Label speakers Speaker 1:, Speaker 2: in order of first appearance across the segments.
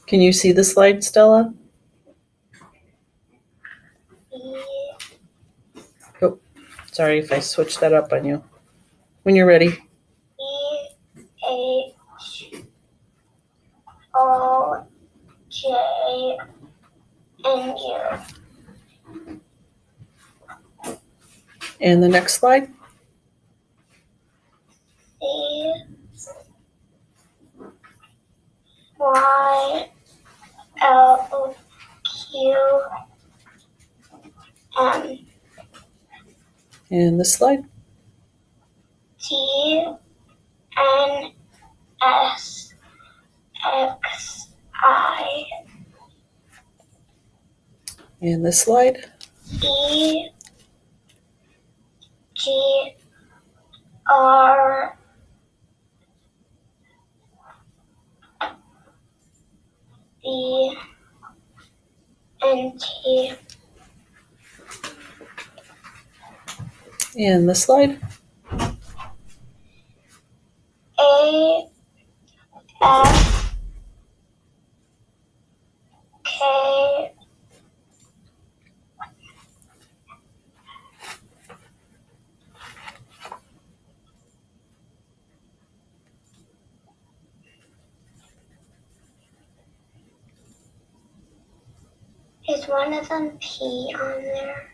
Speaker 1: Can you see the slide, Stella? Oh, sorry if I switched that up on you. When you're ready.
Speaker 2: EHOJNU.
Speaker 1: And the next slide.
Speaker 2: CYLQM.
Speaker 1: And this slide.
Speaker 2: TNSXI.
Speaker 1: And this slide.
Speaker 2: EGR. BNT.
Speaker 1: And this slide.
Speaker 2: AFK. Is one of them P on there?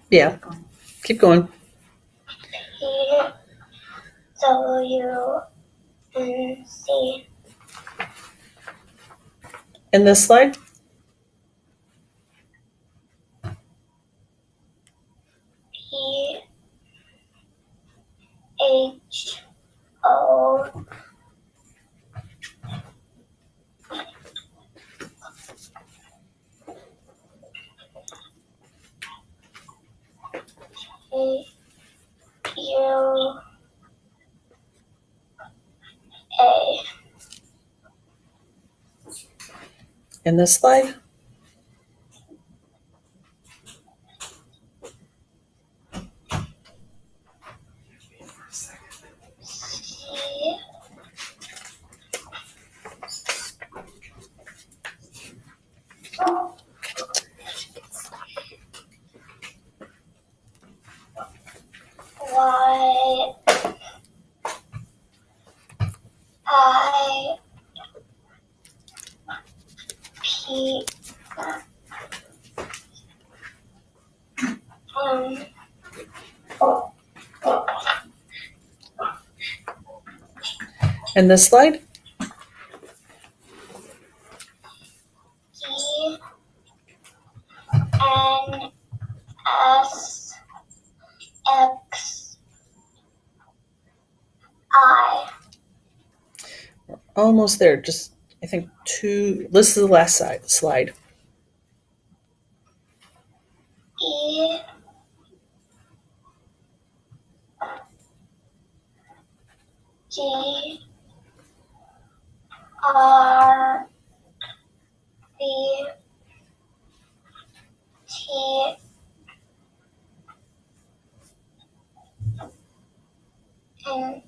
Speaker 1: Yeah. Keep going.
Speaker 2: P, W, and C.
Speaker 1: And this slide.
Speaker 2: P, H, O. A, U, A.
Speaker 1: And this slide.
Speaker 2: C, Y, I, P, M.
Speaker 1: And this slide.
Speaker 2: E, N, S, X, I.
Speaker 1: Almost there. Just, I think, this is the last slide.
Speaker 2: E, G, R, B, T, and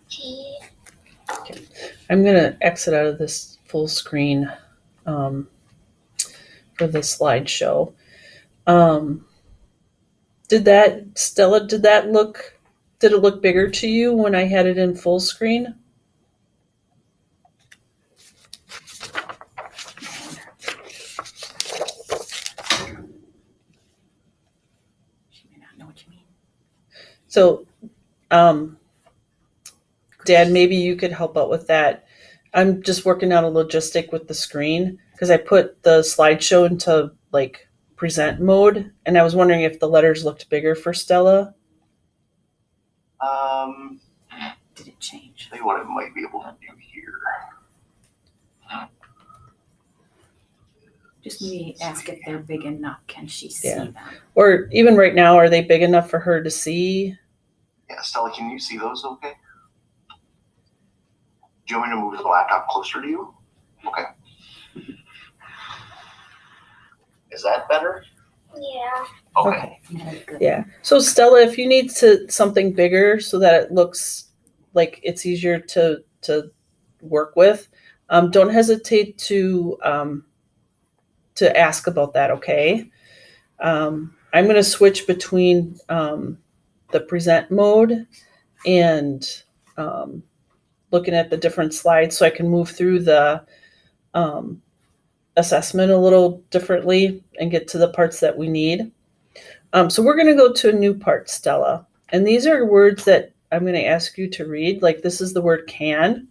Speaker 2: G.
Speaker 1: I'm going to exit out of this full screen for the slideshow. Did it look bigger to you when I had it in full screen?
Speaker 3: She may not know what you mean.
Speaker 1: So, Dad, maybe you could help out with that. I'm just working out a logistic with the screen because I put the slideshow into like present mode, and I was wondering if the letters looked bigger for Stella.
Speaker 3: Did it change?
Speaker 4: Tell you what I might be able to do here.
Speaker 3: Just maybe ask if they're big enough. Can she see
Speaker 1: Yeah.
Speaker 3: them?
Speaker 1: Or even right now, are they big enough for her to see?
Speaker 4: Yeah, Stella, can you see those okay? Do you want me to move the laptop closer to you? Okay. Is that better?
Speaker 2: Yeah.
Speaker 4: Okay.
Speaker 3: Yeah, good.
Speaker 1: Yeah. So Stella, if you need something bigger so that it looks like it's easier to work with, don't hesitate to ask about that. Okay. I'm going to switch between the present mode and looking at the different slides so I can move through the assessment a little differently and get to the parts that we need. So we're going to go to a new part, Stella. And these are words that I'm going to ask you to read. Like this is the word can.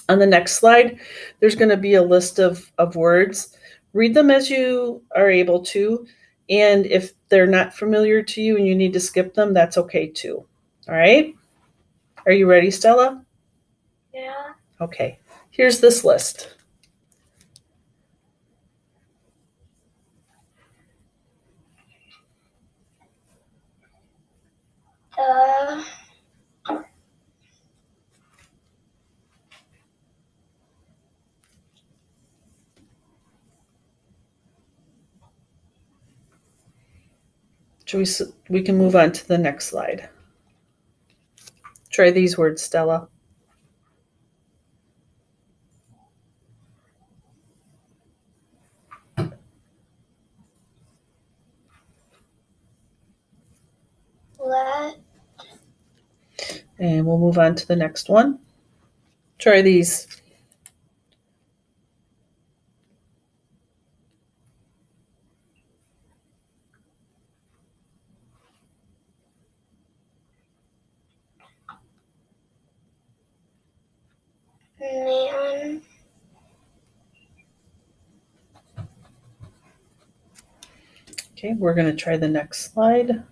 Speaker 1: On the next slide, there's going to be a list of words. Read them as you are able to. And if they're not familiar to you and you need to skip them, that's okay too. All right? Are you ready, Stella?
Speaker 2: Yeah.
Speaker 1: Okay. Here's this list.
Speaker 2: The
Speaker 1: We can move on to the next slide. Try these words, Stella.
Speaker 2: let
Speaker 1: And we'll move on to the next one. Try these.
Speaker 2: man
Speaker 1: Okay, we're going to try the next slide.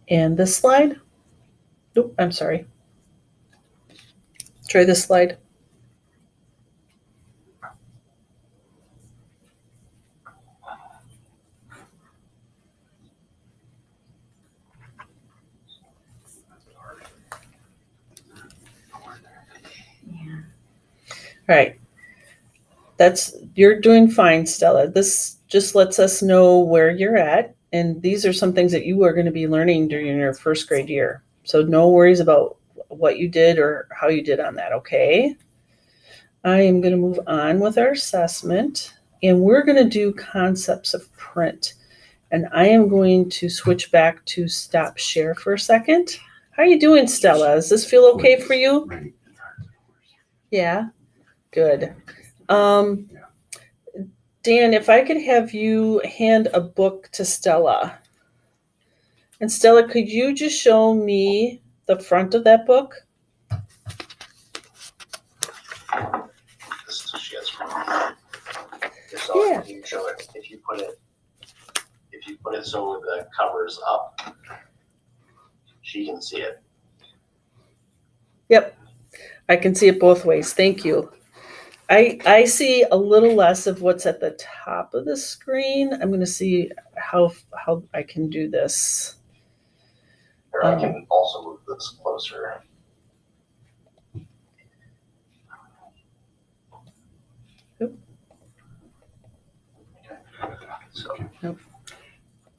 Speaker 1: And this slide. Nope, I'm sorry. Try this slide.
Speaker 3: Yeah.
Speaker 1: All right. You're doing fine, Stella. This just lets us know where you're at. And these are some things that you are going to be learning during your first grade year. So no worries about what you did or how you did on that, okay? I am going to move on with our assessment. And we're going to do concepts of print. And I am going to switch back to stop share for a second. How are you doing, Stella? Does this feel okay for you? Yeah, good. Dan, if I could have you hand a book to Stella. And Stella, could you just show me the front of that book?
Speaker 4: This is what she has from so
Speaker 1: Yeah.
Speaker 4: you show it. If you put it so the cover's up, she can see it.
Speaker 1: Yep, I can see it both ways. Thank you. I see a little less of what's at the top of the screen. I'm going to see how I can do this.
Speaker 4: Or I can also move this closer.
Speaker 1: Oop.
Speaker 4: So,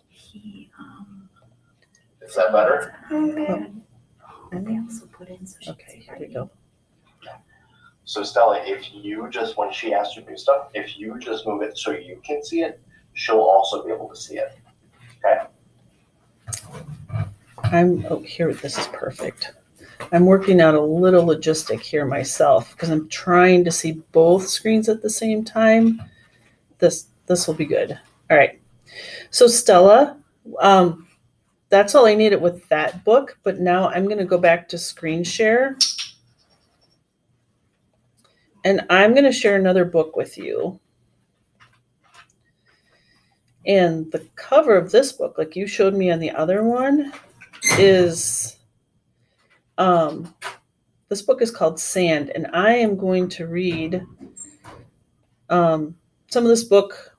Speaker 3: He,
Speaker 4: is that better?
Speaker 3: but they also put in so she
Speaker 1: Okay, here we go.
Speaker 4: So Stella, if you just, when she asks you to do stuff, if you just move it so you can see it, she'll also be able to see it. Okay?
Speaker 1: Here, this is perfect. I'm working out a little logistic here myself because I'm trying to see both screens at the same time. This will be good. All right. So Stella, that's all I needed with that book, but now I'm going to go back to screen share. And I'm going to share another book with you. And the cover of this book, like you showed me on the other one, is this book is called Sand, and I am going to read some of this book.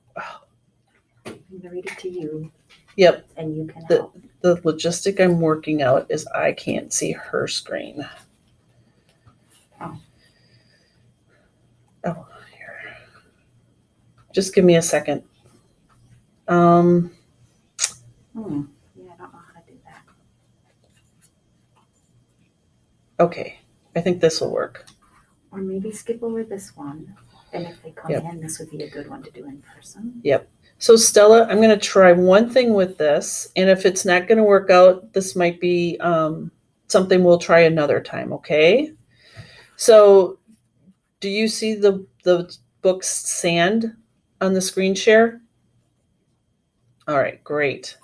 Speaker 3: I'm gonna read it to you.
Speaker 1: Yep.
Speaker 3: And you can
Speaker 1: The-
Speaker 3: help.
Speaker 1: The logistic I'm working out is I can't see her screen.
Speaker 3: Oh.
Speaker 1: Oh, here. Just give me a second.
Speaker 3: Yeah, I don't know how to do that.
Speaker 1: Okay, I think this will work.
Speaker 3: Or maybe skip over this one. And if they come
Speaker 1: Yep.
Speaker 3: in, this would be a good one to do in person.
Speaker 1: So Stella, I'm going to try one thing with this, and if it's not going to work out, this might be something we'll try another time, okay? So do you see the book Sand on the screen share? All right, great.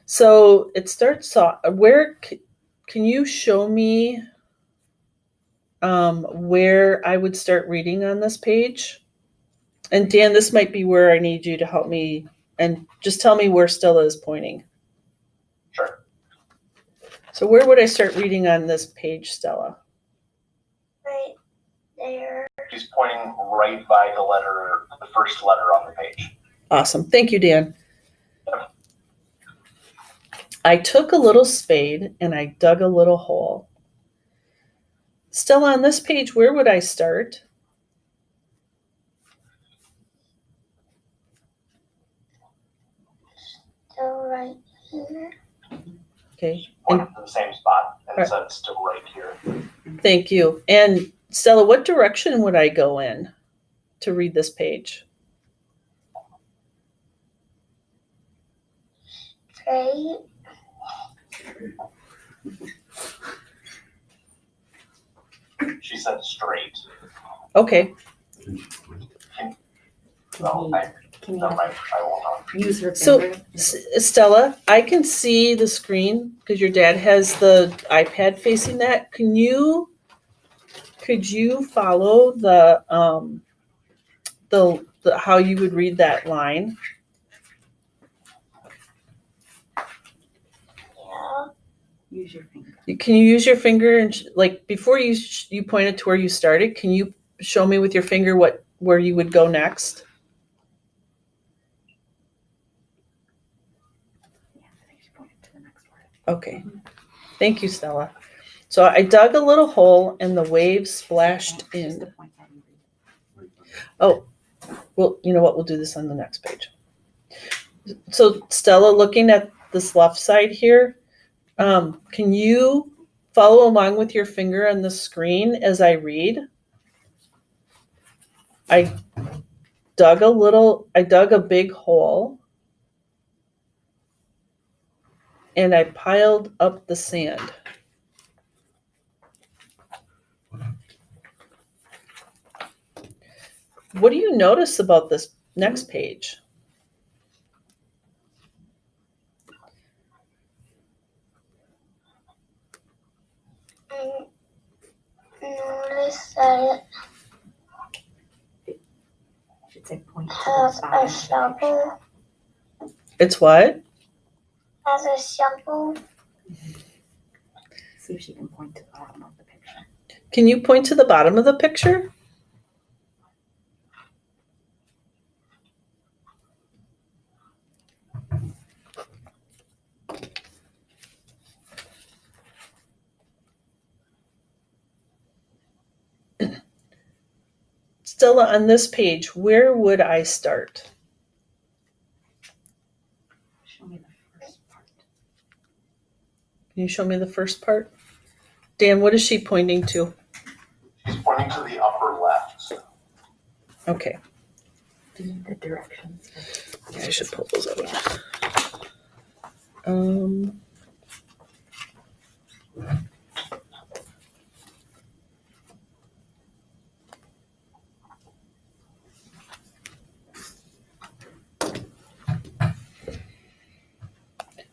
Speaker 1: So it starts off, can you show me where I would start reading on this page? And Dan, this might be where I need you to help me and just tell me where Stella is pointing.
Speaker 4: Sure.
Speaker 1: So where would I start reading on this page, Stella?
Speaker 2: Right there.
Speaker 4: She's pointing right by the first letter on the page.
Speaker 1: Awesome. Thank you, Dan. I took a little spade and I dug a little hole. Stella, on this page, where would I start?
Speaker 2: So right here.
Speaker 1: Okay.
Speaker 4: Pointing to the same spot and
Speaker 1: Right.
Speaker 4: said still right here.
Speaker 1: Thank you. And Stella, what direction would I go in to read this page?
Speaker 2: Straight.
Speaker 4: She said straight.
Speaker 1: Okay.
Speaker 4: No,
Speaker 3: Can you
Speaker 4: never mind. I won't know.
Speaker 3: use her
Speaker 1: So,
Speaker 3: finger?
Speaker 1: Stella, I can see the screen because your dad has the iPad facing that. Could you follow the how you would read that line?
Speaker 2: Yeah.
Speaker 3: Use your finger.
Speaker 1: Can you use your finger and like before you pointed to where you started? Can you show me with your finger where you would go next?
Speaker 3: Yeah, I think she pointed to the next word.
Speaker 1: Okay. Thank you, Stella. So I dug a little hole and the waves splashed
Speaker 3: Just
Speaker 1: in.
Speaker 3: to point that and read.
Speaker 1: Oh, well, you know what? We'll do this on the next page. So Stella, looking at this left side here, can you follow along with your finger on the screen as I read? I dug a big hole and I piled up the sand. What do you notice about this next page?
Speaker 2: And notice that it
Speaker 3: Should say point to
Speaker 2: has
Speaker 3: the bottom
Speaker 2: a
Speaker 3: of the picture.
Speaker 2: shovel.
Speaker 1: It's what?
Speaker 2: Has a shovel.
Speaker 3: See if she can point to the bottom of the picture.
Speaker 1: Can you point to the bottom of the picture? Stella, on this page, where would I start?
Speaker 3: Show me the first part.
Speaker 1: Can you show me the first part? Dan, what is she pointing to?
Speaker 4: She's pointing to the upper left.
Speaker 1: Okay.
Speaker 3: Do you need the directions?
Speaker 1: Yeah, I should pull those out.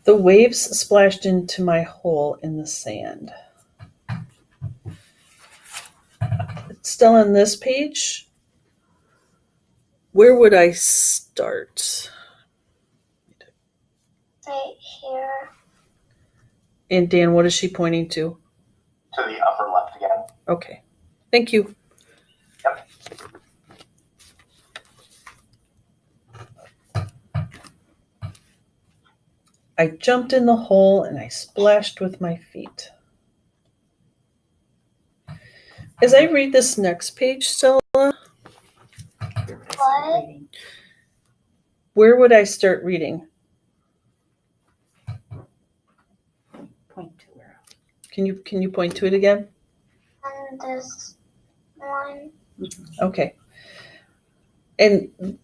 Speaker 1: The waves splashed into my hole in the sand. It's still on this page. Where would I start? And Dan, what is she pointing to?
Speaker 4: To the upper left again.
Speaker 1: Okay. Thank you.
Speaker 4: Yep.
Speaker 1: I jumped in the hole and I splashed with my feet. As I read this next page, Stella,
Speaker 3: Where would I start
Speaker 2: What?
Speaker 3: reading?
Speaker 1: where would I start reading?
Speaker 3: Point to where?
Speaker 1: Can you point to it again?
Speaker 2: And this one.
Speaker 1: Okay. And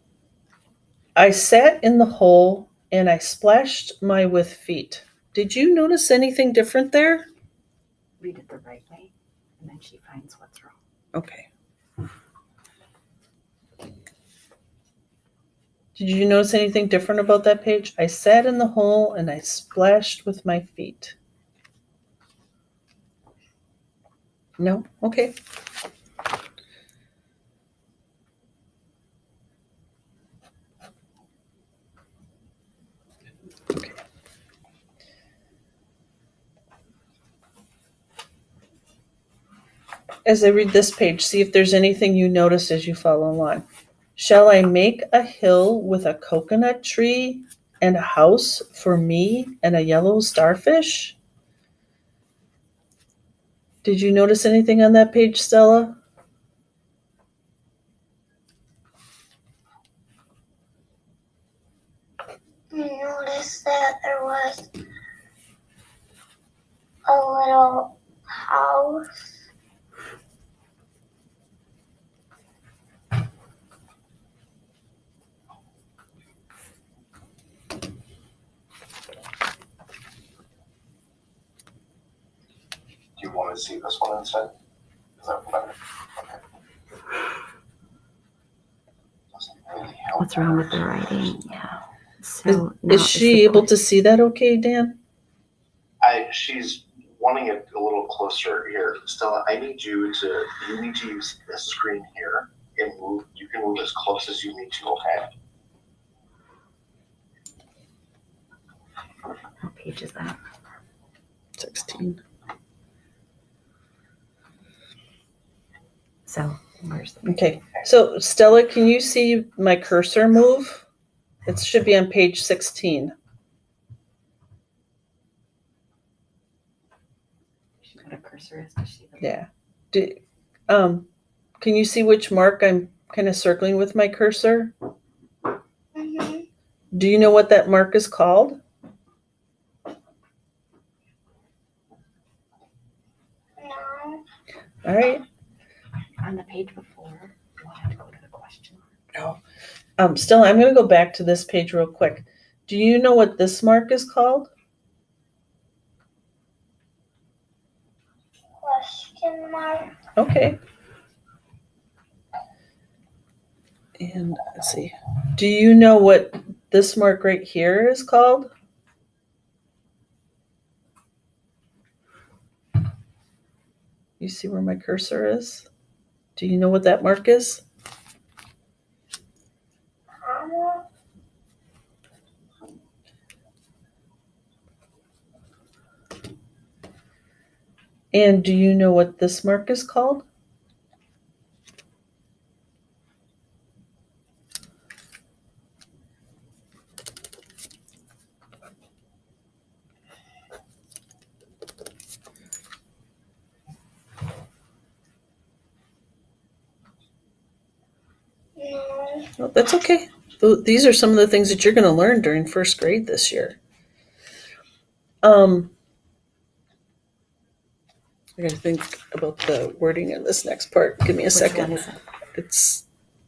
Speaker 1: I sat in the hole and I splashed my with feet. Did you notice anything different there?
Speaker 3: Read it the right way, and then she finds what's wrong.
Speaker 1: Okay. Did you notice anything different about that page? I sat in the hole and I splashed with my feet. No? Okay. Okay. As I read this page, see if there's anything you notice as you follow along. Shall I make a hill with a coconut tree and a house for me and a yellow starfish? Did you notice anything on that page, Stella?
Speaker 2: I noticed that there was a little house.
Speaker 4: Do you want to see this one instead? Is that better? Okay. Doesn't really help.
Speaker 3: What's wrong with the writing? Yeah. So now
Speaker 1: Is she able to see that okay, Dan?
Speaker 4: She's wanting it a little closer here. Stella, you need to use this screen here and move. You can move as close as you need to, okay?
Speaker 3: What page is that?
Speaker 1: 16.
Speaker 3: So where's the
Speaker 1: Okay. So, Stella, can you see my cursor move? It should be on page 16.
Speaker 3: She got a cursor is? Does she?
Speaker 1: Yeah. Can you see which mark I'm kind of circling with my cursor?
Speaker 2: Mm-hmm.
Speaker 1: Do you know what that mark is called?
Speaker 2: No.
Speaker 1: All right.
Speaker 3: On the page before, you had to go to the question.
Speaker 1: Stella, I'm going to go back to this page real quick. Do you know what this mark is called?
Speaker 2: Question mark.
Speaker 1: Okay. And let's see. Do you know what this mark right here is called? You see where my cursor is? Do you know what that mark is? And do you know what this mark is called?
Speaker 2: No.
Speaker 1: Well, that's okay. These are some of the things that you're going to learn during first grade this year. I got to think about the wording in this next part. Give me a
Speaker 3: Which
Speaker 1: second.
Speaker 3: one is it?
Speaker 1: It's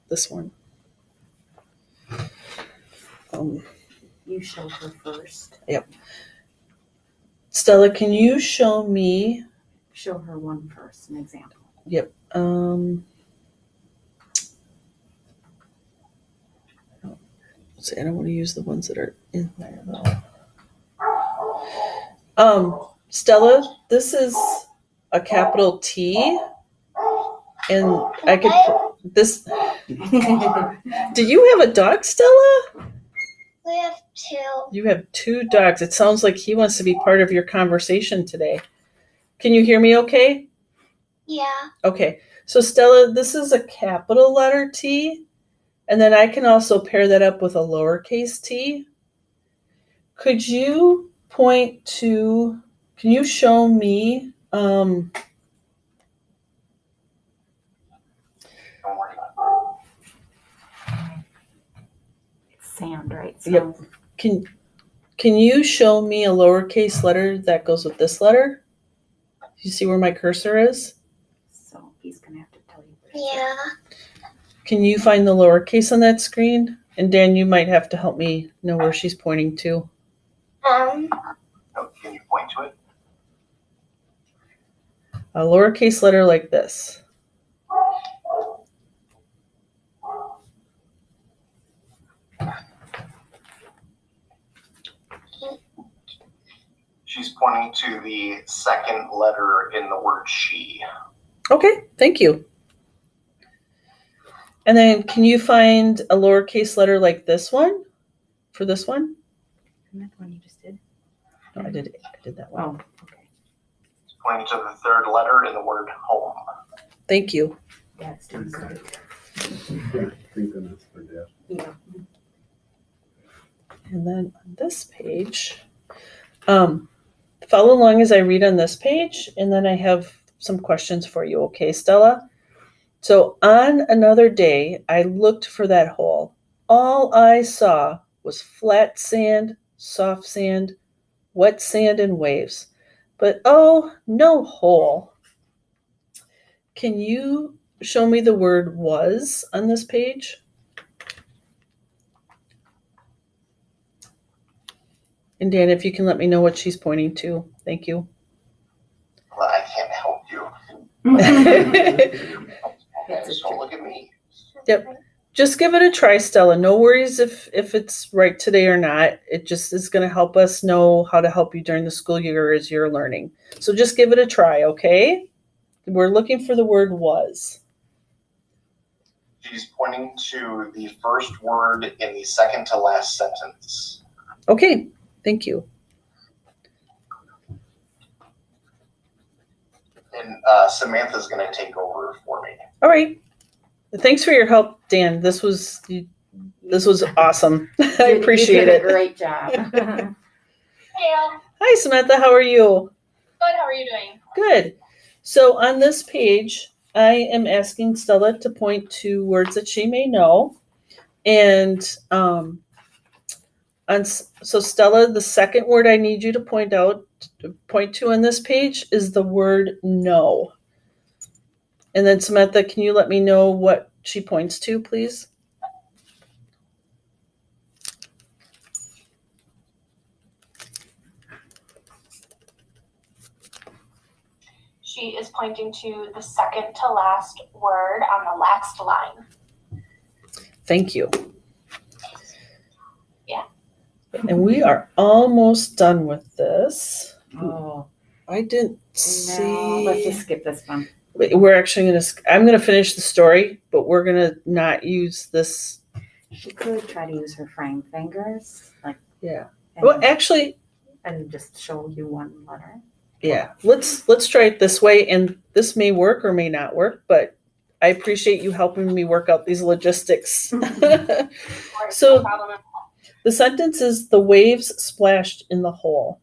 Speaker 1: this one.
Speaker 3: You show her first.
Speaker 1: Stella, can you show me?
Speaker 3: Show her one first, an example.
Speaker 1: Yep. See, I don't want to use the ones that are in there though. Stella, this is a capital T, and I could this. Do you have a dog, Stella?
Speaker 2: We have 2.
Speaker 1: You have 2 dogs. It sounds like he wants to be part of your conversation today. Can you hear me okay?
Speaker 2: Yeah.
Speaker 1: Okay. So Stella, this is a capital letter T, and then I can also pair that up with a lowercase t. Could you point to, can you show me,
Speaker 4: Don't worry about
Speaker 3: It's sand, right? So
Speaker 1: Yep. Can you show me a lowercase letter that goes with this letter? You see where my cursor is?
Speaker 3: So he's gonna have to tell you. where to
Speaker 2: Yeah.
Speaker 1: Can you find the lowercase on that screen? And Dan, you might have to help me know where she's pointing to.
Speaker 4: it. Oh, can you point to it?
Speaker 1: A lowercase letter like this.
Speaker 4: She's pointing to the second letter in the word she.
Speaker 1: Okay, thank you. And then can you find a lowercase letter like this one for this one?
Speaker 3: Isn't that the one you just did?
Speaker 1: No, I did that one.
Speaker 3: Oh, okay.
Speaker 4: She's pointing to the third letter in the word home.
Speaker 1: Thank you.
Speaker 3: Yeah, it's doing good.
Speaker 5: Yeah, thinking that's for Dad.
Speaker 3: Yeah.
Speaker 1: And then on this page, follow along as I read on this page, and then I have some questions for you, okay, Stella? So on another day, I looked for that hole. All I saw was flat sand, soft sand, wet sand, and waves. But oh, no hole. Can you show me the word was on this page? And Dan, if you can let me know what she's pointing to. Thank you.
Speaker 4: Well, I can't help you. Okay, so look at me.
Speaker 1: Just give it a try, Stella. No worries if it's right today or not. It just is going to help us know how to help you during the school year as you're learning. So just give it a try, okay? We're looking for the word was.
Speaker 4: She's pointing to the first word in the second to last sentence.
Speaker 1: Okay, thank you.
Speaker 4: And Samantha's going to take over for me.
Speaker 1: All right. Thanks for your help, Dan. This was awesome. I appreciate
Speaker 3: You did
Speaker 1: it.
Speaker 3: a great job.
Speaker 6: Hey, Al.
Speaker 1: Hi, Samantha. How are you?
Speaker 6: Good. How are you doing?
Speaker 1: Good. So on this page, I am asking Stella to point to words that she may know. And so Stella, the second word I need you to point to on this page is the word no. And then Samantha, can you let me know what she points to, please?
Speaker 6: She is pointing to the second to last word on the last line.
Speaker 1: Thank you.
Speaker 6: Yeah.
Speaker 1: And we are almost done with this.
Speaker 3: Oh,
Speaker 1: I didn't
Speaker 3: no.
Speaker 1: see.
Speaker 3: Let's just skip this one.
Speaker 1: We're actually I'm going to finish the story, but we're going to not use this.
Speaker 3: She could try to use her frying fingers,
Speaker 1: Yeah.
Speaker 3: and,
Speaker 1: Well, actually,
Speaker 3: and just show you one letter.
Speaker 1: yeah. Let's try it this way, and this may work or may not work, but I appreciate you helping me work out these logistics.
Speaker 6: Or
Speaker 1: So-
Speaker 6: no problem.
Speaker 1: The sentence is the waves splashed in the hole.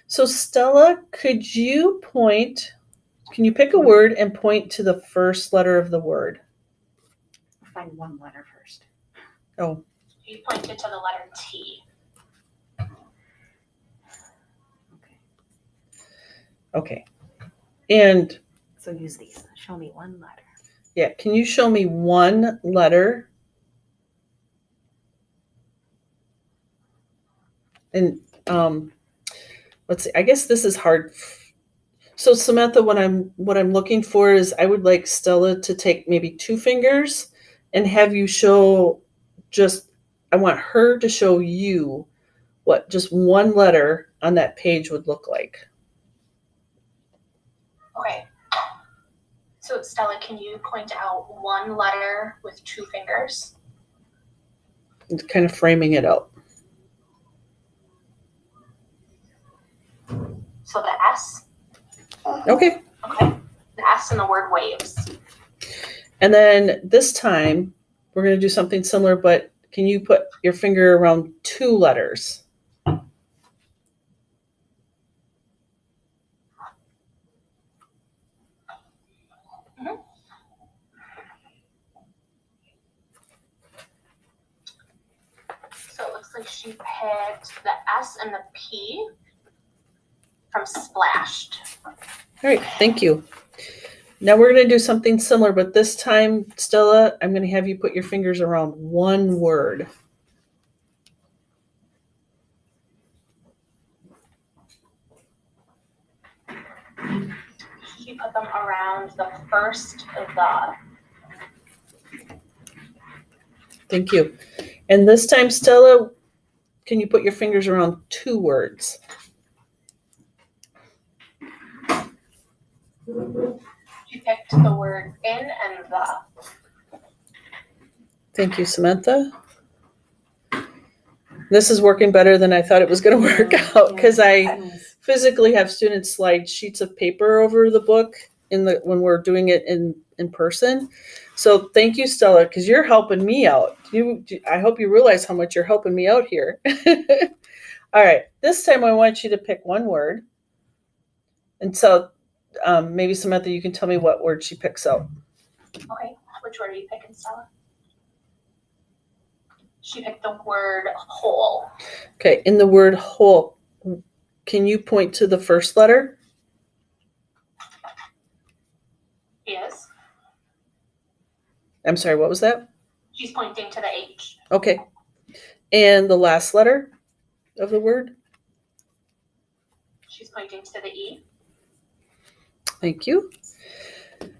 Speaker 1: So Stella, can you pick a word and point to the first letter of the word?
Speaker 3: Find one letter first.
Speaker 1: Oh,
Speaker 6: You pointed to the letter T.
Speaker 3: Okay.
Speaker 1: okay. And
Speaker 3: So use these. Show me one letter.
Speaker 1: yeah, can you show me one letter? And let's see. I guess this is hard. So Samantha, what I'm looking for is I would like Stella to take maybe 2 fingers and have you show I want her to show you what just one letter on that page would look like.
Speaker 6: Okay. So Stella, can you point out one letter with 2 fingers?
Speaker 1: And kind of framing it out.
Speaker 6: So the S,
Speaker 1: Okay.
Speaker 6: okay? The S in the word waves.
Speaker 1: And then this time we're going to do something similar, but can you put your finger around 2 letters?
Speaker 6: So it looks like she picked the S and the P from splashed.
Speaker 1: All right, thank you. Now we're going to do something similar, but this time, Stella, I'm going to have you put your fingers around 1 word.
Speaker 6: She put them around the first of the.
Speaker 1: Thank you. And this time, Stella, can you put your fingers around 2 words?
Speaker 6: She picked the word in and the.
Speaker 1: Thank you, Samantha. This is working better than I thought it was going to work out because I physically have students slide sheets of paper over the book when we're doing it in person. So thank you, Stella, because you're helping me out. I hope you realize how much you're helping me out here. All right, this time I want you to pick 1 word. And so maybe Samantha, you can tell me what word she picks out.
Speaker 6: Okay, which word are you picking, Stella? She picked the word whole.
Speaker 1: Okay, in the word whole, can you point to the first letter?
Speaker 6: Is.
Speaker 1: I'm sorry, what was that?
Speaker 6: She's pointing to the H.
Speaker 1: Okay. And the last letter of the word?
Speaker 6: She's pointing to the E.
Speaker 1: Thank you.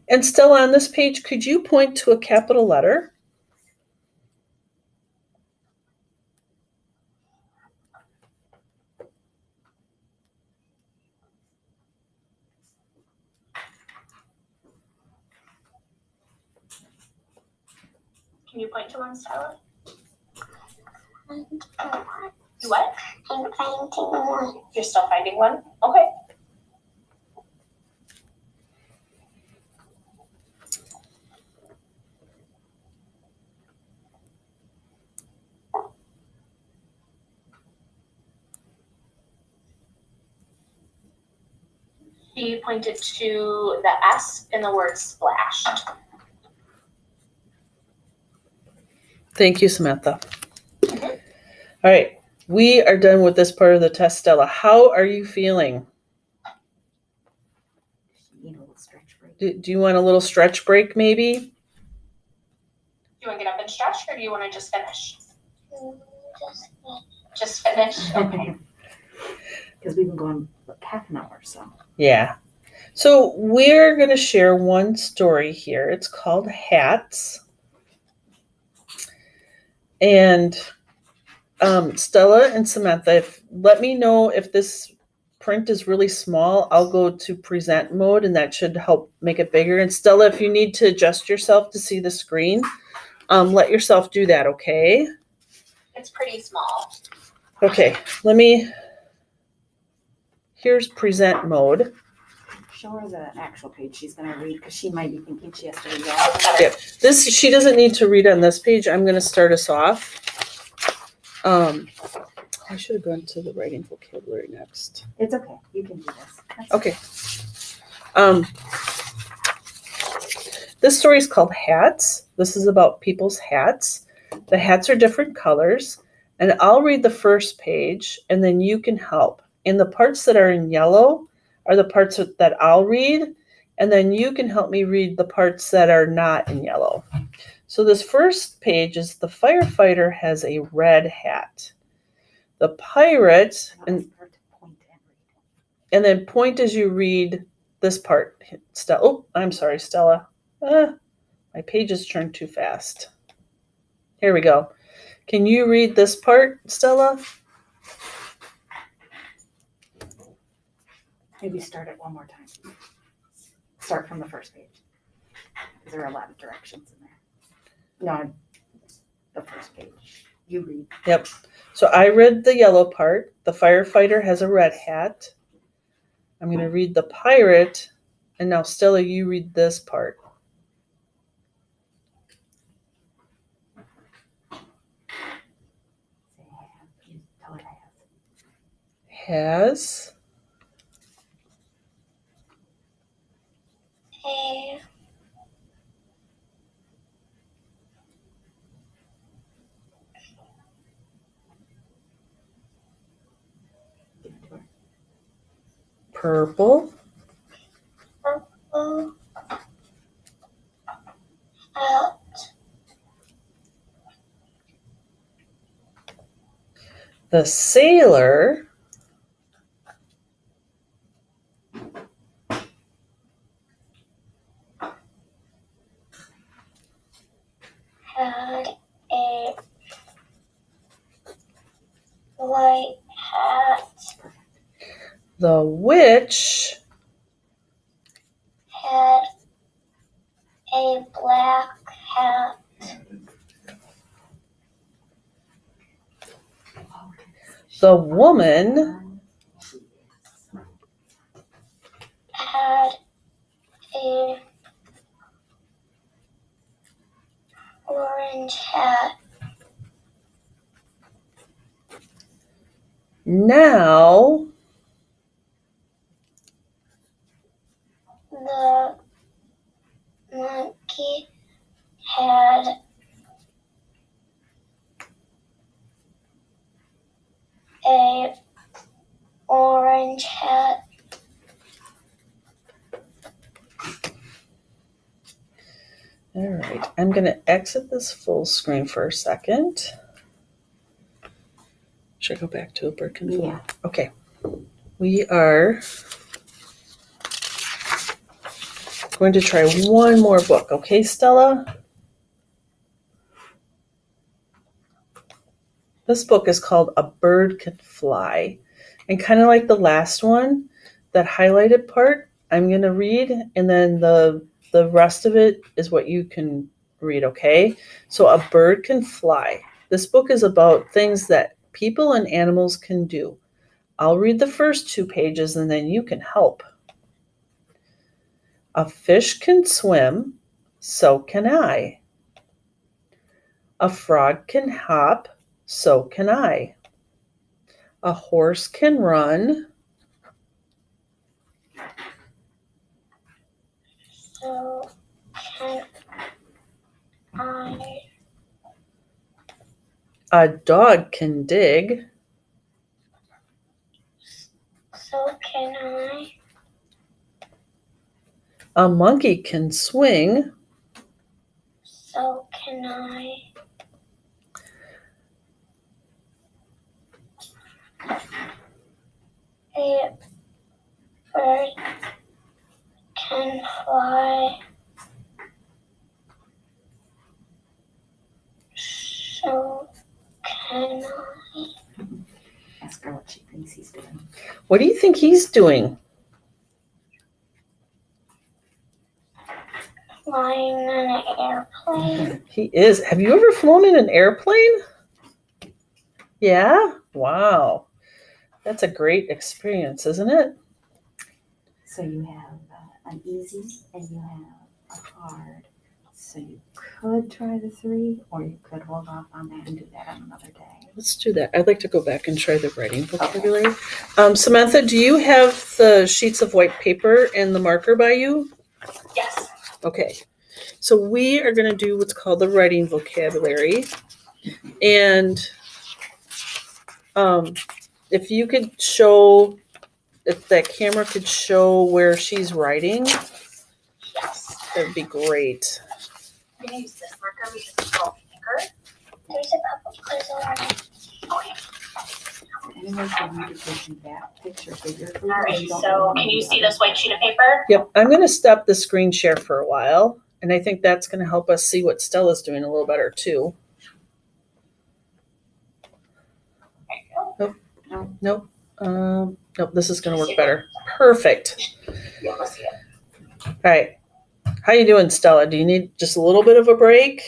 Speaker 1: And Stella, on this page, could you point to a capital letter?
Speaker 6: Can you point to one, Stella?
Speaker 2: And
Speaker 6: You what?
Speaker 2: I'm finding one.
Speaker 6: You're still finding one? Okay. She pointed to the S in the word splashed.
Speaker 1: Thank you, Samantha. All right, we are done with this part of the test, Stella. How are you feeling?
Speaker 3: You know, a little stretch break.
Speaker 1: Do you want a little stretch break, maybe?
Speaker 6: Do you want to get up and stretch, or do you want to just finish?
Speaker 2: Just
Speaker 6: Just finish? Okay.
Speaker 3: Because we've been going like half an hour, so.
Speaker 1: Yeah. So we're going to share one story here. It's called Hats. And Stella and Samantha, let me know if this print is really small. I'll go to present mode, and that should help make it bigger. And Stella, if you need to adjust yourself to see the screen, let yourself do that, okay?
Speaker 6: It's pretty small.
Speaker 1: Okay, here's present mode.
Speaker 3: Show her the actual page she's going to read because she might be thinking she has to read all.
Speaker 1: Yep. She doesn't need to read on this page. I'm going to start us off. I should have gone to the writing vocabulary next.
Speaker 3: It's okay. You can do this. That's
Speaker 1: Okay. This story is called Hats. This is about people's hats. The hats are different colors, and I'll read the first page, and then you can help. And the parts that are in yellow are the parts that I'll read, and then you can help me read the parts that are not in yellow. So this first page is the firefighter has a red hat. The pirate, and then point as you read this part. Oh, I'm sorry, Stella. My pages turned too fast. Here we go. Can you read this part, Stella?
Speaker 3: Maybe start it one more time. Start from the first page. There are a lot of directions in there. No, the first page. You read.
Speaker 1: Yep. So I read the yellow part. The firefighter has a red hat. I'm going to read the pirate, and now Stella, you read this part.
Speaker 3: Say have. You tell it has.
Speaker 1: Has
Speaker 2: a
Speaker 3: Give it to her.
Speaker 1: purple
Speaker 2: purple hat.
Speaker 1: the sailor
Speaker 2: Had a white hat.
Speaker 1: the witch
Speaker 2: Had a black hat.
Speaker 1: the woman
Speaker 2: Had a orange hat.
Speaker 1: now
Speaker 2: The monkey had a orange hat.
Speaker 1: All right, I'm going to exit this full screen for a second. Should I go back to a bird can fly?
Speaker 3: Yeah.
Speaker 1: Okay. We are going to try one more book. Okay, Stella? This book is called A Bird Can Fly. And kind of like the last one, that highlighted part, I'm going to read, and then the rest of it is what you can read, okay? So A Bird Can Fly. This book is about things that people and animals can do. I'll read the first 2 pages, and then you can help. A fish can swim, so can I. A frog can hop, so can I. A horse can run,
Speaker 2: So can I.
Speaker 1: a dog can dig,
Speaker 2: So can I.
Speaker 1: a monkey can swing,
Speaker 2: So can I. A bird can fly. So can I.
Speaker 3: Ask her what she thinks he's doing.
Speaker 1: What do you think he's doing?
Speaker 2: Flying in an airplane.
Speaker 1: He is. Have you ever flown in an airplane? Yeah? Wow. That's a great experience, isn't it?
Speaker 3: So you have an easy and you have a hard. So you could try the 3, or you could hold off on that and do that on another day.
Speaker 1: Let's do that. I'd like to go back and try the writing vocabulary. Samantha, do you have the sheets of white paper and the marker by you?
Speaker 6: Yes.
Speaker 1: Okay. So we are going to do what's called the writing vocabulary. And if you could show, if that camera could show where she's writing,
Speaker 6: Yes.
Speaker 1: that would be great.
Speaker 6: I'm gonna use this marker because it's a little thicker.
Speaker 2: There's a couple clues already.
Speaker 6: Okay.
Speaker 3: Anyway, so you could take you that picture bigger.
Speaker 6: All right. So can you see this white sheet of paper?
Speaker 1: Yep, I'm going to stop the screen share for a while. And I think that's going to help us see what Stella's doing a little better too. Nope. Nope, this is going to work better. Perfect.
Speaker 6: Yeah, let's see it.
Speaker 1: All right. How you doing, Stella? Do you need just a little bit of a break?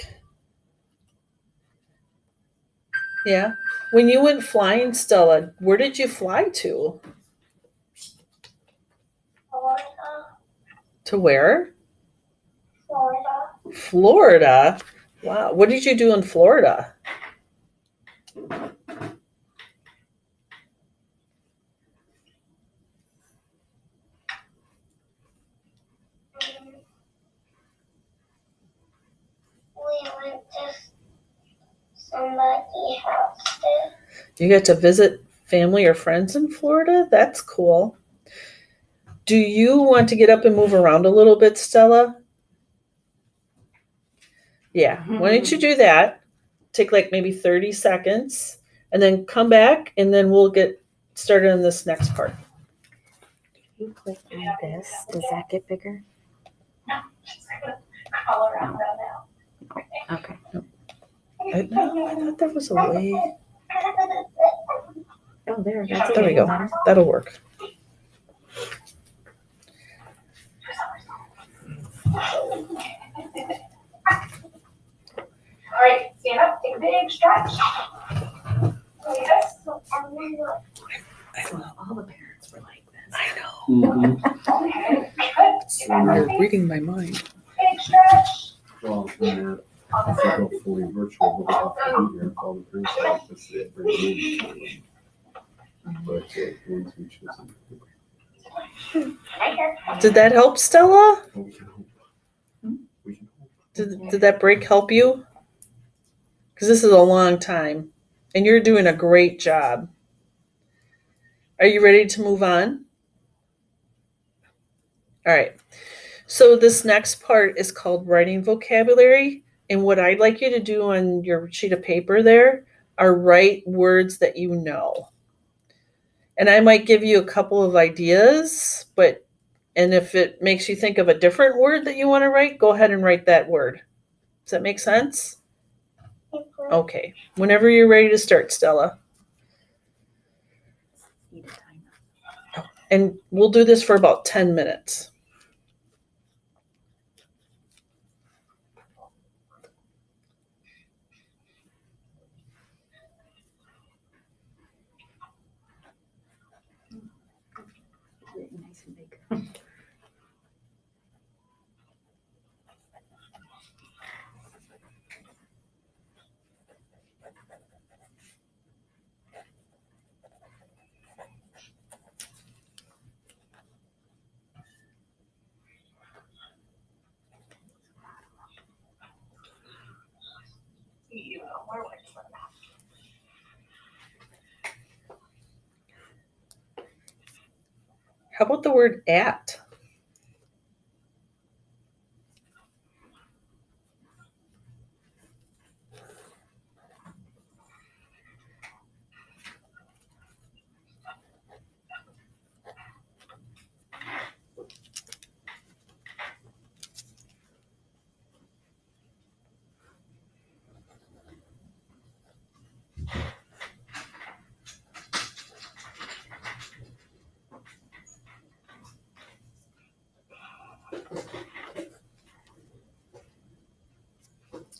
Speaker 1: Yeah. When you went flying, Stella, where did you fly to? To where?
Speaker 2: Florida.
Speaker 1: Florida. Wow. What did you do in Florida?
Speaker 2: We went to somebody's house there.
Speaker 1: You got to visit family or friends in Florida? That's cool. Do you want to get up and move around a little bit, Stella? Yeah. Why don't you do that? Take like maybe 30 seconds and then come back and then we'll get started on this next part.
Speaker 3: You click on this, does that get bigger?
Speaker 6: She's gonna crawl around now.
Speaker 3: Okay.
Speaker 1: I thought there was a way.
Speaker 3: Oh, there.
Speaker 1: There we go. That'll work.
Speaker 6: All right, stand up, take a big stretch. Yes.
Speaker 3: So all the parents were like this.
Speaker 1: I know.
Speaker 5: Mm-hmm.
Speaker 6: Okay, good.
Speaker 1: So you're reading my mind.
Speaker 6: Big stretch.
Speaker 5: Well, and if you go fully virtual, we'll have to be here if all the parents like to sit for meetings. But once we choose them,
Speaker 6: Right here.
Speaker 1: Did that help, Stella?
Speaker 5: we can hope. We can hope.
Speaker 1: Did that break help you? Because this is a long time and you're doing a great job. Are you ready to move on? All right. So this next part is called writing vocabulary. And what I'd like you to do on your sheet of paper there are write words that you know. And I might give you a couple of ideas, and if it makes you think of a different word that you want to write, go ahead and write that word. Does that make sense? Okay. Whenever you're ready to start, Stella.
Speaker 3: Need a timer.
Speaker 1: And we'll do this for about 10 minutes.
Speaker 3: Written nice and big.
Speaker 6: You know, more words for that.
Speaker 1: How about the word at?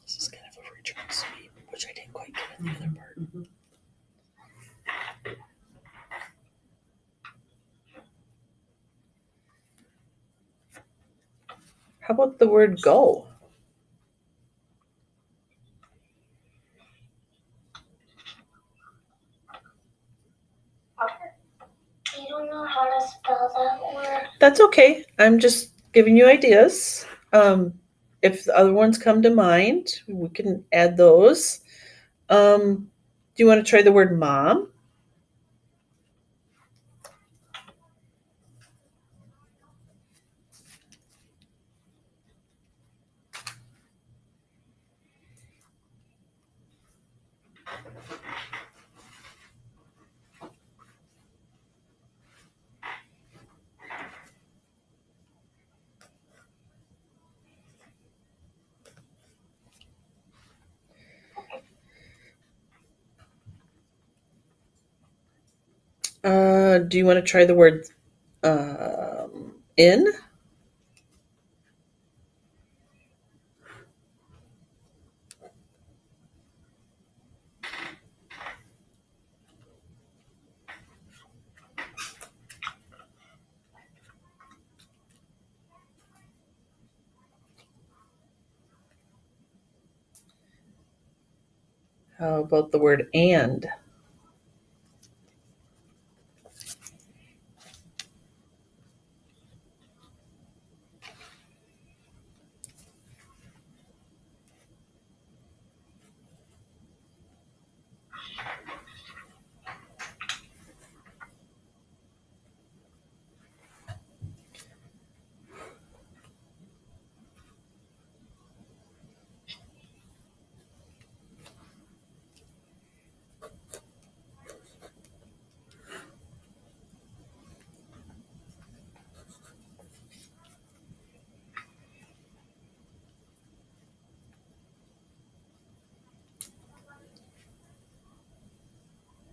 Speaker 1: This is kind of a return speed, which I didn't quite get in the other part. How about the word go?
Speaker 2: I don't know how to spell that word.
Speaker 1: That's okay. I'm just giving you ideas. If the other ones come to mind, we can add those. Do you want to try the word mom? Do you want to try the word in? How about the word and?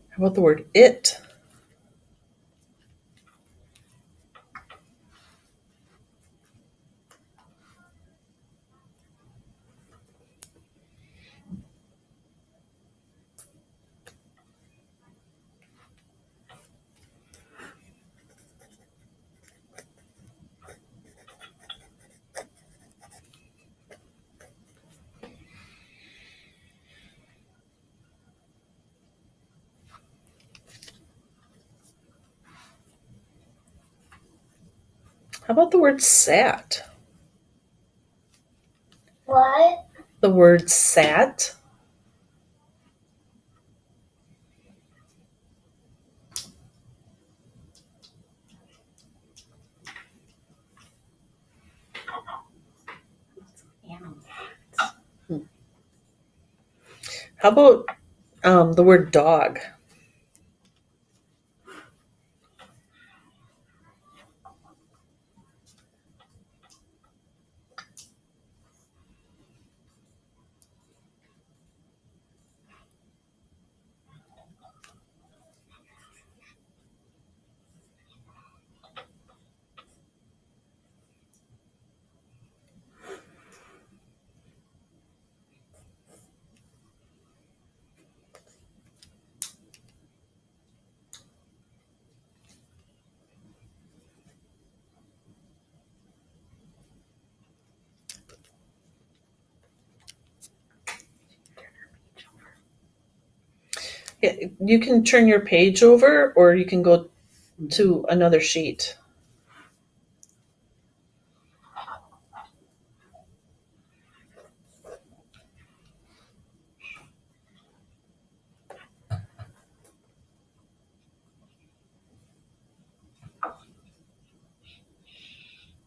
Speaker 1: How about the word it? How about the word sat?
Speaker 2: What?
Speaker 1: The word sat?
Speaker 3: Animal.
Speaker 1: How about the word dog? Yeah, you can turn your page over or you can go to another sheet.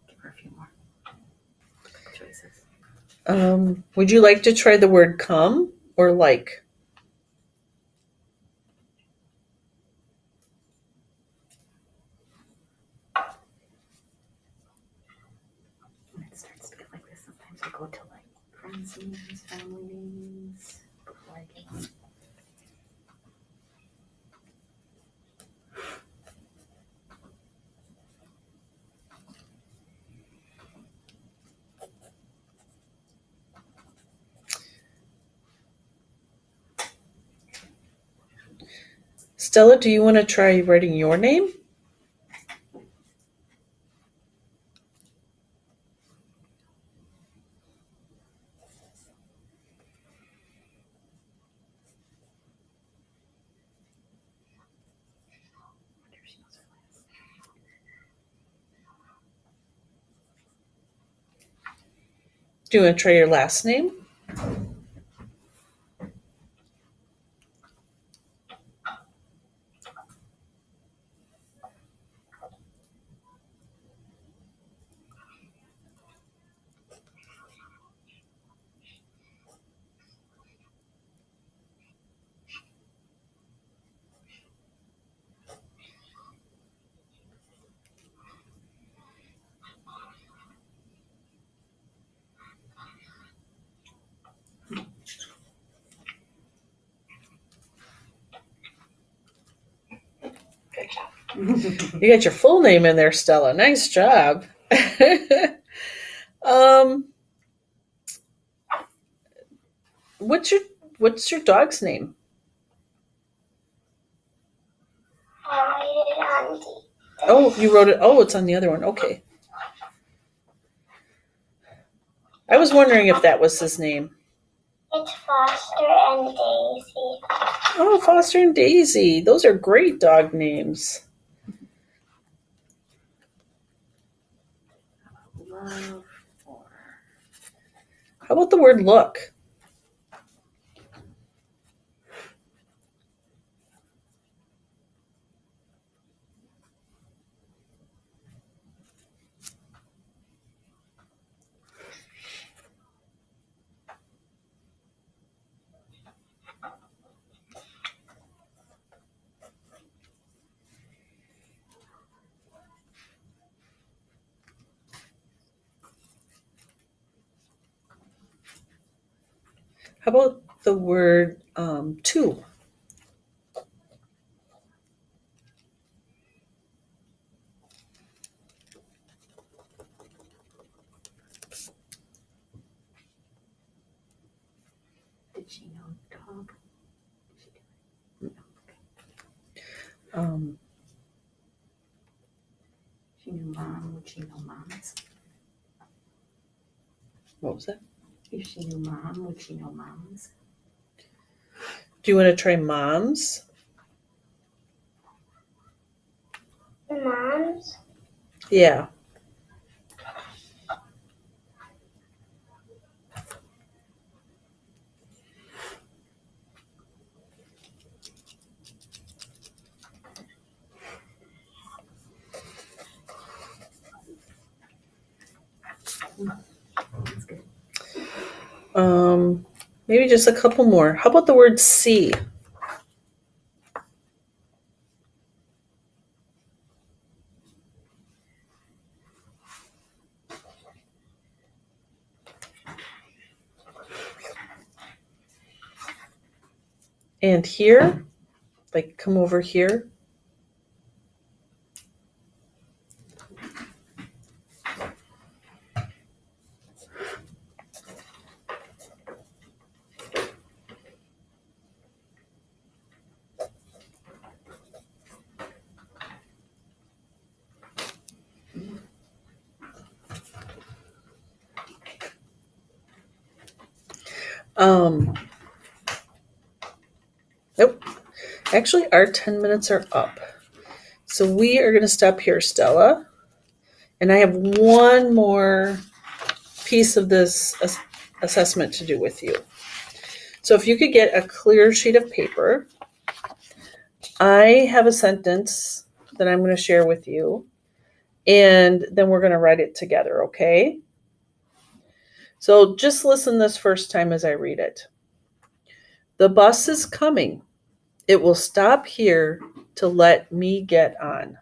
Speaker 3: Give her a few more choices.
Speaker 1: Would you like to try the word come or like?
Speaker 3: When it starts to get like this, sometimes I go to like friends names, family names, before I get on.
Speaker 1: Stella, do you want to try writing your name?
Speaker 3: Wonder if she knows her last.
Speaker 1: Do you want to try your last name?
Speaker 6: Good job.
Speaker 1: You got your full name in there, Stella. Nice job. What's your dog's name?
Speaker 2: I made it on the.
Speaker 1: Oh, you wrote it. Oh, it's on the other one. Okay. I was wondering if that was his name.
Speaker 2: It It's Foster and Daisy.
Speaker 1: Oh, Foster and Daisy. Those are great dog names.
Speaker 3: Love for.
Speaker 1: How about the word look? How about the word two?
Speaker 3: Did she know dog? Did she do it?
Speaker 1: Um,
Speaker 3: She knew mom. Would she know moms?
Speaker 1: what was that?
Speaker 3: If she knew mom, would she know moms?
Speaker 1: Do you want to try moms?
Speaker 2: Moms?
Speaker 1: Yeah.
Speaker 3: That's good.
Speaker 1: Maybe just a couple more. How about the word see? And here, like come over here. Um, nope. Actually, our 10 minutes are up. So we are going to stop here, Stella. And I have one more piece of this assessment to do with you. So if you could get a clear sheet of paper, I have a sentence that I'm going to share with you, and then we're going to write it together, okay? So just listen this first time as I read it. The bus is coming. It will stop here to let me get on.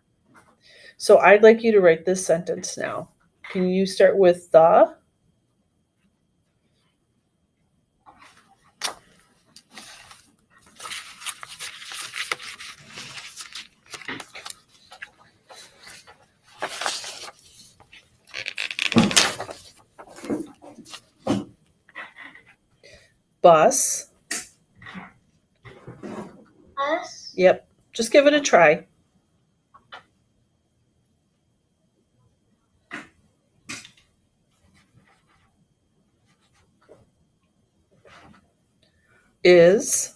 Speaker 1: So I'd like you to write this sentence now. Can you start with the? Bus.
Speaker 2: Us?
Speaker 1: Yep. Just give it a try. Is.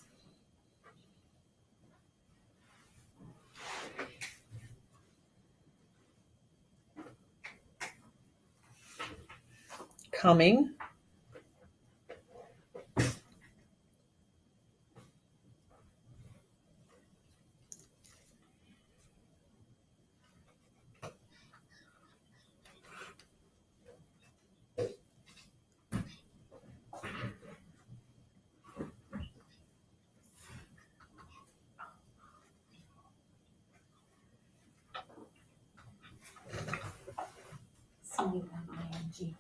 Speaker 1: Coming.
Speaker 3: C-U-M-I-N-G.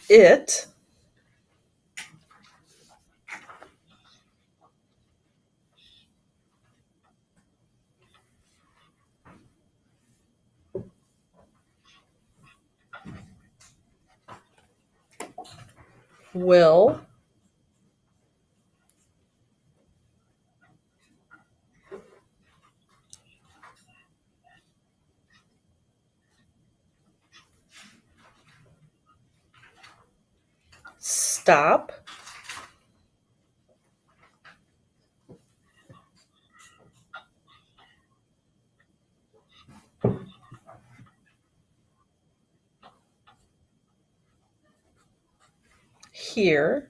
Speaker 1: It. Will. stop. Here.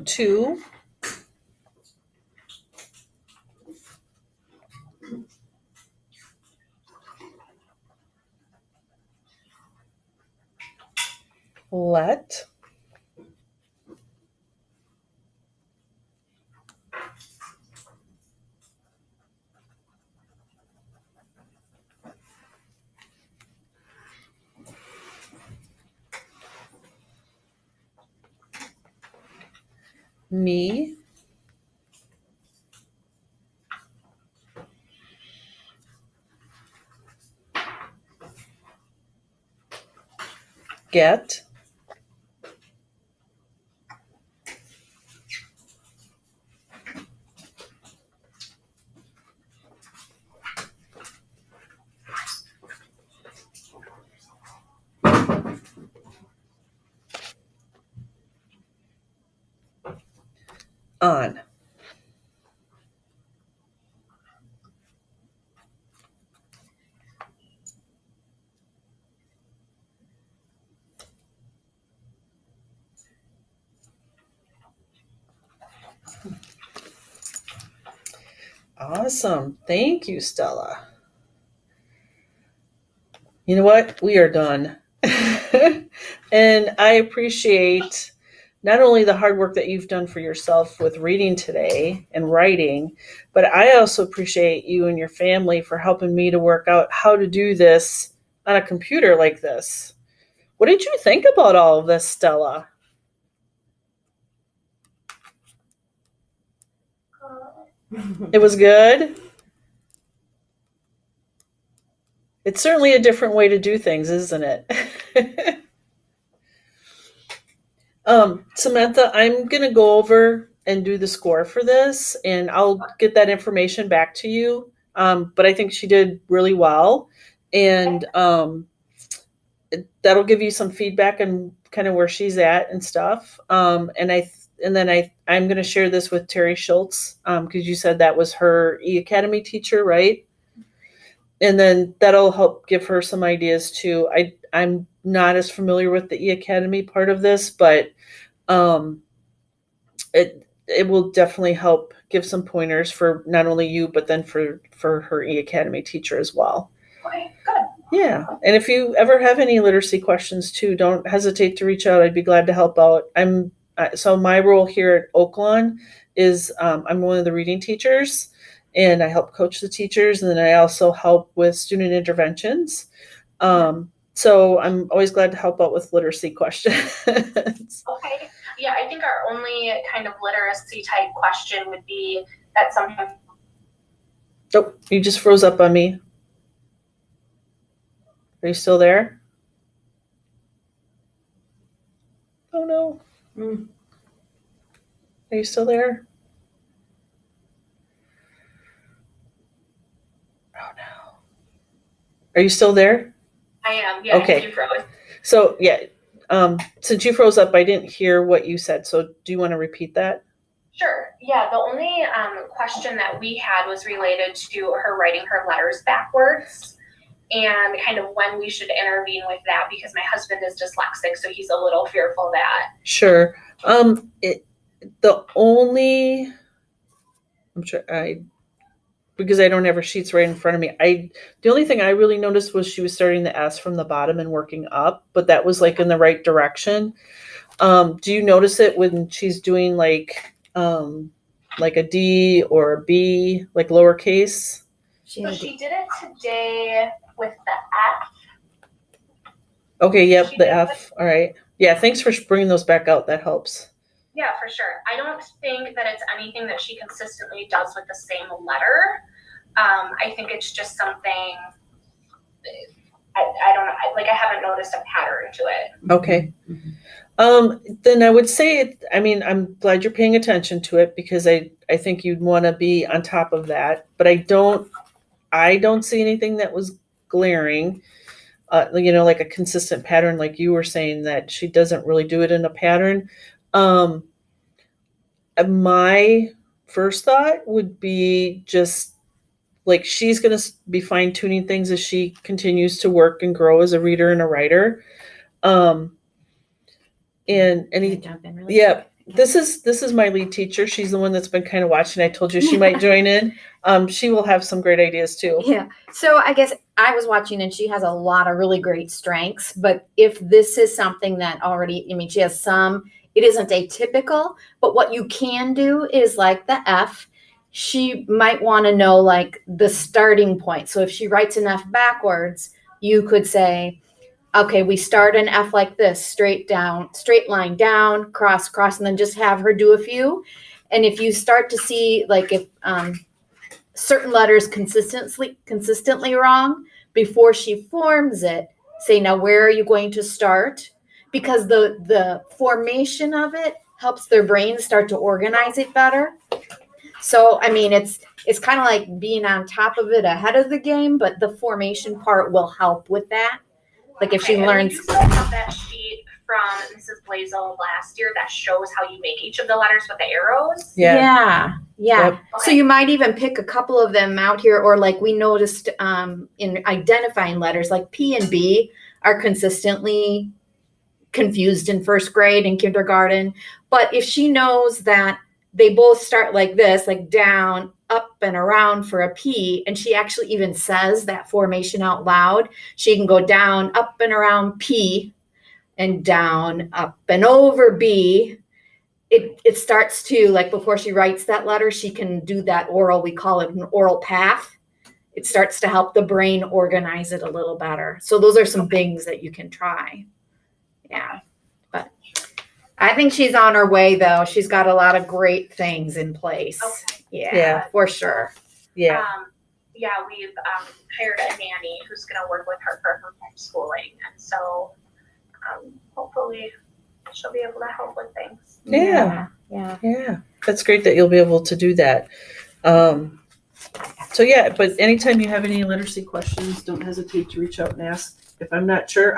Speaker 1: Two. Let. Me. Get. On. Awesome. Thank you, Stella. You know what? We are done. And I appreciate not only the hard work that you've done for yourself with reading today and writing, but I also appreciate you and your family for helping me to work out how to do this on a computer like this. What did you think about all of this, Stella? It was good? It's certainly a different way to do things, isn't it? Samantha, I'm going to go over and do the score for this, and I'll get that information back to you. But I think she did really well, and that'll give you some feedback on kind of where she's at and stuff. And then I'm going to share this with Terry Schultz, because you said that was her E-Academy teacher, right? And then that'll help give her some ideas too. I'm not as familiar with the E-Academy part of this, but it will definitely help give some pointers for not only you, but then for her E-Academy teacher as well.
Speaker 6: Okay, good.
Speaker 1: Yeah. And if you ever have any literacy questions too, don't hesitate to reach out. I'd be glad to help out. So my role here at Oaklawn is I'm one of the reading teachers, and I help coach the teachers, and then I also help with student interventions. So I'm always glad to help out with literacy questions.
Speaker 6: Okay. Yeah, I think our only kind of literacy type question would be that sometimes.
Speaker 1: Oh, you just froze up on me. Are you still there? Oh no. Are you still there? Oh no. Are you still there?
Speaker 6: I am. Yeah.
Speaker 1: Okay.
Speaker 6: You froze.
Speaker 1: So yeah, since you froze up, I didn't hear what you said. So do you want to repeat that?
Speaker 6: Sure. Yeah. The only question that we had was related to her writing her letters backwards, and kind of when we should intervene with that, because my husband is dyslexic, so he's a little fearful that.
Speaker 1: Sure. I'm sure because I don't have her sheets right in front of me. The only thing I really noticed was she was starting the S from the bottom and working up, but that was like in the right direction. Do you notice it when she's doing like a D or a B, like lowercase?
Speaker 6: So she did it today with the F.
Speaker 1: Okay, yep, the F. All right. Yeah, thanks for bringing those back out. That helps.
Speaker 6: Yeah, for sure. I don't think that it's anything that she consistently does with the same letter. I think it's just something, I don't know, I haven't noticed a pattern to it.
Speaker 1: Okay.
Speaker 3: Mhm.
Speaker 1: Then I would say, I mean, I'm glad you're paying attention to it because I think you'd want to be on top of that. But I don't see anything that was glaring, like a consistent pattern, like you were saying that she doesn't really do it in a pattern. My first thought would be just like she's going to be fine tuning things as she continues to work and grow as a reader and a writer. And
Speaker 3: Can I
Speaker 1: any,
Speaker 3: jump in really
Speaker 1: yeah,
Speaker 3: quick?
Speaker 1: this is my lead teacher. She's the one that's been kind of watching. I told you she might join in. She will have some great ideas too.
Speaker 7: Yeah. So I guess I was watching and she has a lot of really great strengths. But if this is something that already, I mean, she has some, it isn't atypical. But what you can do is like the F, she might want to know like the starting point. So if she writes an F backwards, you could say, okay, we start an F like this, straight line down, cross, cross, and then just have her do a few. And if you start to see like if certain letters consistently wrong, before she forms it, say, now where are you going to start? Because the formation of it helps their brain start to organize it better. So, I mean, it's kind of like being on top of it ahead of the game, but the formation part will help with that. Like if she
Speaker 6: Okay, and
Speaker 7: learns.
Speaker 6: we do still have that sheet from Mrs. Blazel last year that shows how you make each of the letters with the arrows.
Speaker 1: Yeah.
Speaker 7: Yeah.
Speaker 1: Yep.
Speaker 6: Okay.
Speaker 7: So you might even pick a couple of them out here, or like we noticed in identifying letters, like P and B are consistently confused in first grade and kindergarten. But if she knows that they both start like this, like down, up, and around for a P, and she actually even says that formation out loud, she can go down, up, and around P, and down, up, and over B. It starts to, like before she writes that letter, she can do that oral, we call it an oral path. It starts to help the brain organize it a little better. So those are some things that you can try. Yeah. But I think she's on her way though. She's got a lot of great things in place.
Speaker 6: Okay.
Speaker 7: Yeah, for sure.
Speaker 1: Yeah.
Speaker 6: Yeah, we've hired a nanny who's going to work with her for her homeschooling. And so hopefully she'll be able to help with things.
Speaker 1: Yeah.
Speaker 7: Yeah.
Speaker 1: Yeah. That's great that you'll be able to do that. So yeah, but anytime you have any literacy questions, don't hesitate to reach out and ask. If I'm not sure,